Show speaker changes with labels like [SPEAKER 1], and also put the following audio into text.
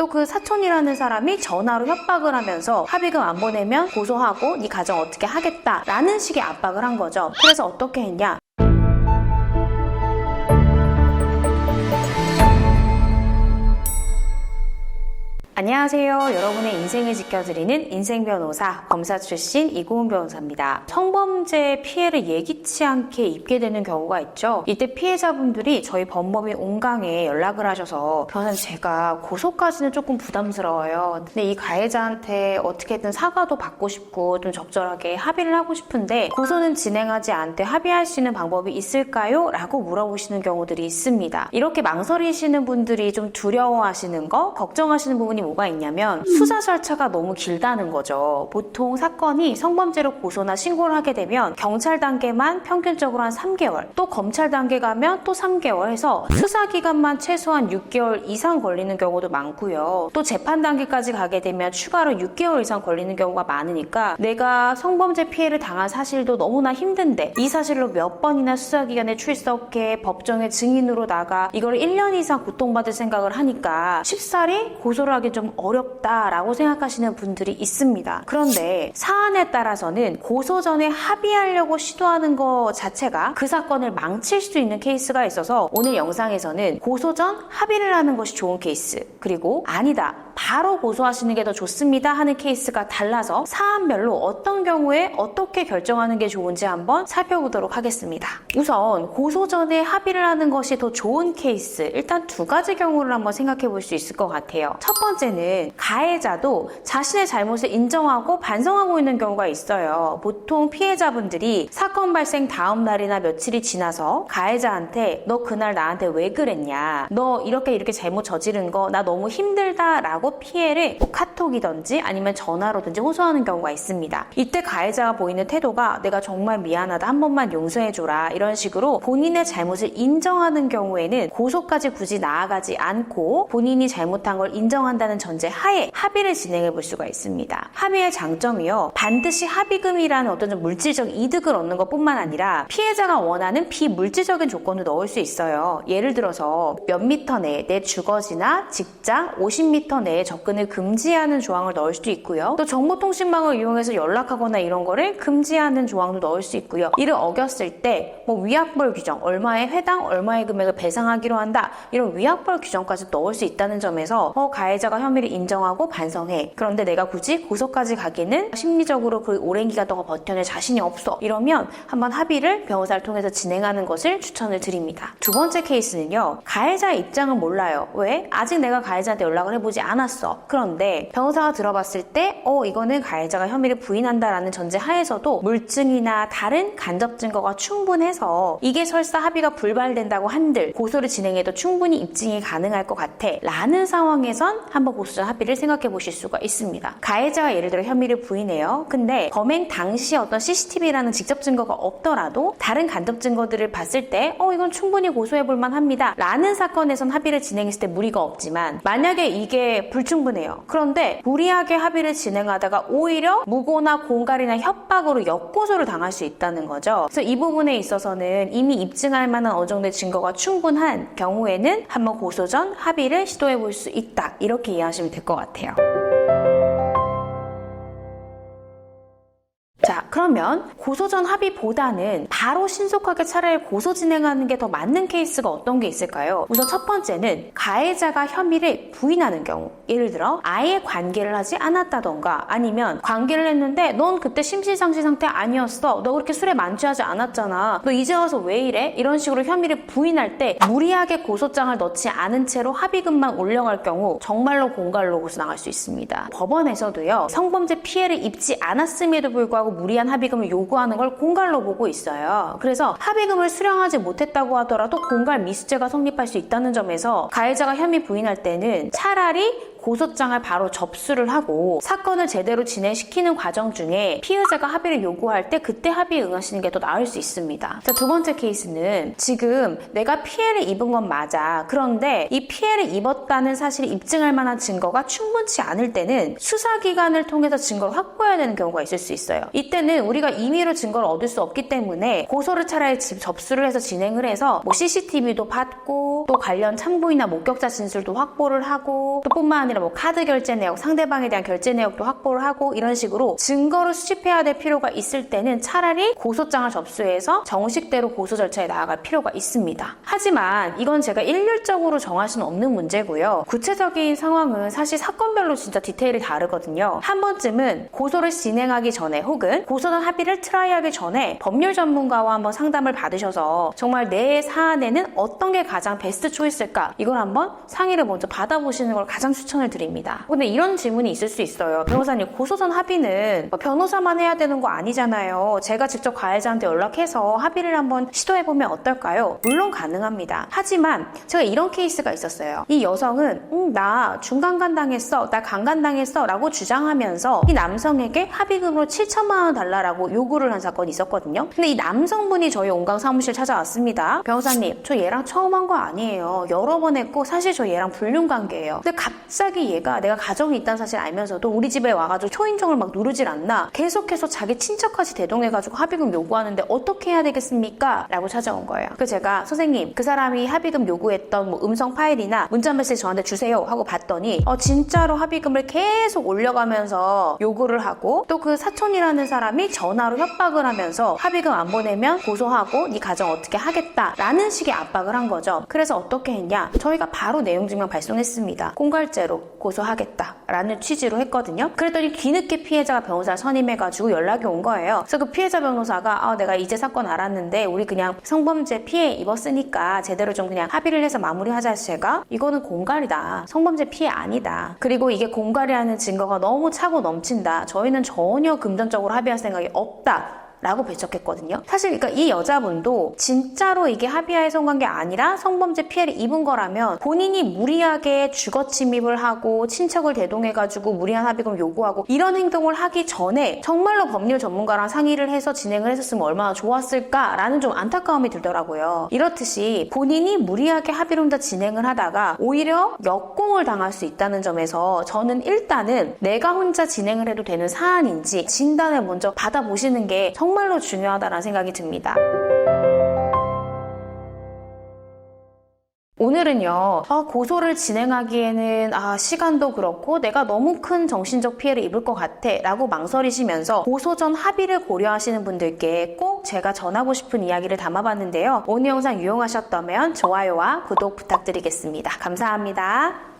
[SPEAKER 1] 또 그 사촌이라는 사람이 전화로 협박을 하면서 합의금 안 보내면 고소하고 네 가정 어떻게 하겠다 라는 식의 압박을 한 거죠. 그래서 어떻게 했냐? 안녕하세요. 여러분의 인생을 지켜드리는 인생변호사, 검사 출신 이고은 변호사입니다. 성범죄 피해를 예기치 않게 입게 되는 경우가 있죠. 이때 피해자분들이 저희 법무법인 온강에 연락을 하셔서 변호사님 제가 고소까지는 조금 부담스러워요. 근데 이 가해자한테 어떻게든 사과도 받고 싶고 좀 적절하게 합의를 하고 싶은데 고소는 진행하지 않되 합의할 수 있는 방법이 있을까요? 라고 물어보시는 경우들이 있습니다. 이렇게 망설이시는 분들이 좀 두려워하시는 거, 걱정하시는 부분이 뭐가 있냐면 수사 절차가 너무 길다는 거죠. 보통 사건이 성범죄로 고소나 신고를 하게 되면 경찰 단계만 평균적으로 한 3개월, 또 검찰 단계 가면 또 3개월 해서 수사 기간만 최소한 6개월 이상 걸리는 경우도 많고요. 또 재판 단계까지 가게 되면 추가로 6개월 이상 걸리는 경우가 많으니까 내가 성범죄 피해를 당한 사실도 너무나 힘든데 이 사실로 몇 번이나 수사기관에 출석해 법정에 증인으로 나가 이걸 1년 이상 고통받을 생각을 하니까 쉽사리 고소를 하기 좀 어렵다라고 생각하시는 분들이 있습니다. 그런데 사안에 따라서는 고소 전에 합의하려고 시도하는 것 자체가 그 사건을 망칠 수 있는 케이스가 있어서 오늘 영상에서는 고소 전 합의를 하는 것이 좋은 케이스, 그리고 아니다, 바로 고소하시는 게 더 좋습니다 하는 케이스가 달라서 사안별로 어떤 경우에 어떻게 결정하는 게 좋은지 한번 살펴보도록 하겠습니다. 우선 고소 전에 합의를 하는 것이 더 좋은 케이스, 일단 두 가지 경우를 한번 생각해 볼 수 있을 것 같아요. 첫 번째는 가해자도 자신의 잘못을 인정하고 반성하고 있는 경우가 있어요. 보통 피해자분들이 사건 발생 다음 날이나 며칠이 지나서 가해자한테 너 그날 나한테 왜 그랬냐, 너 이렇게 잘못 저지른 거 나 너무 힘들다 라고 피해를 카톡이든지 아니면 전화로든지 호소하는 경우가 있습니다. 이때 가해자가 보이는 태도가 내가 정말 미안하다, 한 번만 용서해줘라 이런 식으로 본인의 잘못을 인정하는 경우에는 고소까지 굳이 나아가지 않고 본인이 잘못한 걸 인정한다는 전제 하에 합의를 진행해 볼 수가 있습니다. 합의의 장점이요, 반드시 합의금이라는 어떤 좀 물질적 이득을 얻는 것뿐만 아니라 피해자가 원하는 비물질적인 조건도 넣을 수 있어요. 예를 들어서 몇 미터 내에 내 주거지나 직장 50m 내에 접근을 금지하는 조항을 넣을 수도 있고요. 또 정보통신망을 이용해서 연락하거나 이런 거를 금지하는 조항도 넣을 수 있고요. 이를 어겼을 때 뭐 위약벌 규정, 얼마의 회당 얼마의 금액을 배상하기로 한다, 이런 위약벌 규정까지 넣을 수 있다는 점에서 가해자가 혐의를 인정하고 반성해, 그런데 내가 굳이 고소까지 가기는 심리적으로 그 오랜 기간 동안 버텨낼 자신이 없어, 이러면 한번 합의를 변호사를 통해서 진행하는 것을 추천을 드립니다. 두 번째 케이스는요, 가해자의 입장은 몰라요. 왜? 아직 내가 가해자한테 연락을 해보지 않았어. 그런데 변호사가 들어봤을 때 이거는 가해자가 혐의를 부인한다라는 전제 하에서도 물증이나 다른 간접 증거가 충분해서 이게 설사 합의가 불발된다고 한들 고소를 진행해도 충분히 입증이 가능할 것 같아 라는 상황에선 한번 고소 전 합의를 생각해 보실 수가 있습니다. 가해자가 예를 들어 혐의를 부인해요. 근데 범행 당시 어떤 CCTV라는 직접 증거가 없더라도 다른 간접 증거들을 봤을 때 이건 충분히 고소해 볼 만합니다 라는 사건에선 합의를 진행했을 때 무리가 없지만, 만약에 이게 불충분해요. 그런데 무리하게 합의를 진행하다가 오히려 무고나 공갈이나 협박으로 역고소를 당할 수 있다는 거죠. 그래서 이 부분에 있어서는 이미 입증할 만한 어느 정도의 증거가 충분한 경우에는 한번 고소 전 합의를 시도해 볼 수 있다, 이렇게 이해하시면 될 것 같아요. 자, 그러면 고소 전 합의보다는 바로 신속하게 차라리 고소 진행하는 게 더 맞는 케이스가 어떤 게 있을까요? 우선 첫 번째는 가해자가 혐의를 부인하는 경우, 예를 들어 아예 관계를 하지 않았다던가 아니면 관계를 했는데 넌 그때 심신상실 상태 아니었어, 너 그렇게 술에 만취하지 않았잖아, 너 이제 와서 왜 이래? 이런 식으로 혐의를 부인할 때 무리하게 고소장을 넣지 않은 채로 합의금만 올려갈 경우 정말로 공갈로 고소 나갈 수 있습니다. 법원에서도요, 성범죄 피해를 입지 않았음에도 불구하고 무리한 합의금을 요구하는 걸 공갈로 보고 있어요. 그래서 합의금을 수령하지 못했다고 하더라도 공갈 미수죄가 성립할 수 있다는 점에서 가해자가 혐의 부인할 때는 차라리 고소장을 바로 접수를 하고 사건을 제대로 진행시키는 과정 중에 피해자가 합의를 요구할 때 그때 합의에 응하시는 게 더 나을 수 있습니다. 자, 두 번째 케이스는 지금 내가 피해를 입은 건 맞아. 그런데 이 피해를 입었다는 사실을 입증할 만한 증거가 충분치 않을 때는 수사기관을 통해서 증거를 확보해야 되는 경우가 있을 수 있어요. 이때는 우리가 임의로 증거를 얻을 수 없기 때문에 고소를 차라리 접수를 해서 진행을 해서 뭐 CCTV도 받고 또 관련 참고인이나 목격자 진술도 확보를 하고 또 뿐만 아니라 아니라 뭐 카드 결제 내역, 상대방에 대한 결제 내역도 확보를 하고 이런 식으로 증거를 수집해야 될 필요가 있을 때는 차라리 고소장을 접수해서 정식대로 고소 절차에 나아갈 필요가 있습니다. 하지만 이건 제가 일률적으로 정할 수는 없는 문제고요. 구체적인 상황은 사실 사건별로 진짜 디테일이 다르거든요. 한 번쯤은 고소를 진행하기 전에 혹은 고소전 합의를 트라이하기 전에 법률 전문가와 한번 상담을 받으셔서 정말 내 사안에는 어떤 게 가장 베스트 초이스일까 이걸 한번 상의를 먼저 받아보시는 걸 가장 추천을 드립니다. 근데 이런 질문이 있을 수 있어요. 변호사님, 고소전 합의는 변호사만 해야 되는 거 아니잖아요. 제가 직접 가해자한테 연락해서 합의를 한번 시도해보면 어떨까요? 물론 가능합니다. 하지만 제가 이런 케이스가 있었어요. 이 여성은 나 중간간 당했어, 나 강간 당했어 라고 주장하면서 이 남성에게 합의금으로 7천만 원 달라고 요구를 한 사건이 있었거든요. 근데 이 남성분이 저희 온강 사무실 찾아왔습니다. 변호사님, 저 얘랑 처음 한 거 아니에요. 여러 번 했고 사실 저 얘랑 불륜 관계예요. 근데 갑자기 얘가 내가 가정이 있다는 사실 알면서도 우리 집에 와가지고 초인종을 막 누르질 않나 계속해서 자기 친척까지 대동해가지고 합의금 요구하는데 어떻게 해야 되겠습니까? 라고 찾아온 거예요. 그래서 제가 선생님, 그 사람이 합의금 요구했던 뭐 음성 파일이나 문자 메시지 저한테 주세요 하고 봤더니 진짜로 합의금을 계속 올려가면서 요구를 하고 또 그 사촌이라는 사람이 전화로 협박을 하면서 합의금 안 보내면 고소하고 네 가정 어떻게 하겠다라는 식의 압박을 한 거죠. 그래서 어떻게 했냐? 저희가 바로 내용 증명 발송했습니다. 공갈죄로 고소하겠다라는 취지로 했거든요. 그랬더니 뒤늦게 피해자가 변호사를 선임해가지고 연락이 온 거예요. 그래서 그 피해자 변호사가 내가 이제 사건 알았는데 우리 그냥 성범죄 피해 입었으니까 제대로 좀 그냥 합의를 해서 마무리하자 해서 제가 이거는 공갈이다. 성범죄 피해 아니다. 그리고 이게 공갈이라는 증거가 너무 차고 넘친다. 저희는 전혀 금전적으로 합의할 생각이 없다. 라고 배척했거든요. 사실 그러니까 이 여자분도 진짜로 이게 합의하에 성공한 게 아니라 성범죄 피해를 입은 거라면 본인이 무리하게 주거 침입을 하고 친척을 대동해가지고 무리한 합의금 요구하고 이런 행동을 하기 전에 정말로 법률 전문가랑 상의를 해서 진행을 했었으면 얼마나 좋았을까라는 좀 안타까움이 들더라고요. 이렇듯이 본인이 무리하게 합의를 혼자 진행을 하다가 오히려 역공을 당할 수 있다는 점에서 저는 일단은 내가 혼자 진행을 해도 되는 사안인지 진단을 먼저 받아보시는 게 정말로 중요하다는 생각이 듭니다. 오늘은요, 고소를 진행하기에는 시간도 그렇고 내가 너무 큰 정신적 피해를 입을 것 같아 라고 망설이시면서 고소 전 합의를 고려하시는 분들께 꼭 제가 전하고 싶은 이야기를 담아봤는데요. 오늘 영상 유용하셨다면 좋아요와 구독 부탁드리겠습니다. 감사합니다.